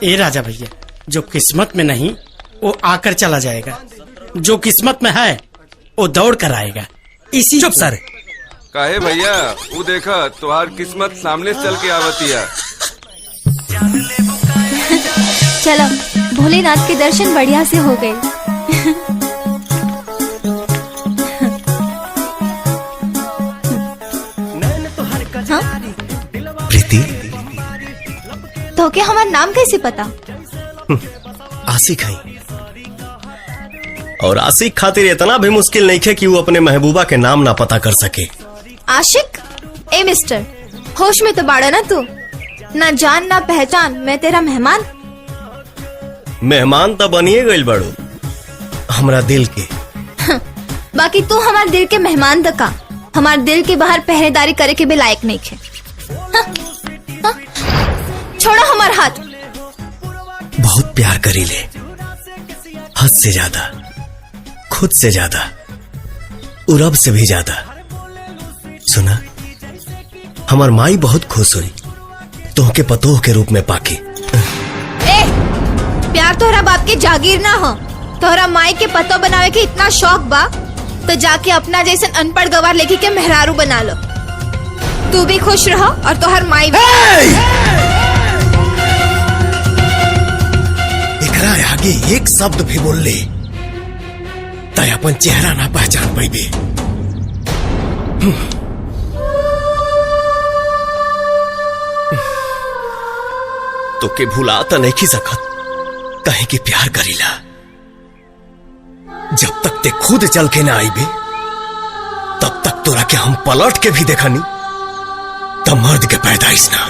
ए राजा भैया, जो किस्मत में नहीं वो आकर चला जाएगा, जो किस्मत में है वो दौड़ कर आएगा। इसी चुप सर। काहे भैया, वो देखा तुहार किस्मत सामने चल के आवतिया। चलो, भोलेनाथ के दर्शन बढ़िया से हो गए। हाँ? प्रीति, तो क्या हमारा नाम कैसे पता? आशिक है, और आशिक खातिर इतना भी मुश्किल नहीं है कि वो अपने महबूबा के नाम ना पता कर सके। आशिक? ए मिस्टर, होश में तो बाड़ा ना तू। ना जान ना पहचान, मैं तेरा मेहमान। मेहमान तो बनिए गइल बड़ो हमरा दिल के। बाकी तू हमारे दिल के मेहमान दका, हमारे दिल के बाहर पहरेदारी करे के भी लायक नहीं है। छोड़ो हमारा हाथ। बहुत प्यार करी ले, हद से ज्यादा, खुद से ज्यादा, और रब से भी ज्यादा। सुना, हमार माई बहुत खुश हुई तोहके पतोह के रूप में पाके। ए, प्यार तोहरा बाप के जागीर ना हो। तोहरा माई के पतो बनावे के इतना शौक बा तो जाके अपना जैसे अनपढ़ गवार लेके के मेहरारू बना लो। तू भी खुश रहो और तोहर माई भी। एकरा आगे एक शब्द भी बोल ले तय अपन चेहरा ना पहचान पाइबे। तो के भुला तो नहीं सकत, कहे कि प्यार करीला। जब तक ते खुद चल के ना आईबे तब तक तोरा के हम पलट के भी देखनी, तब मर्द के पैदाइश ना।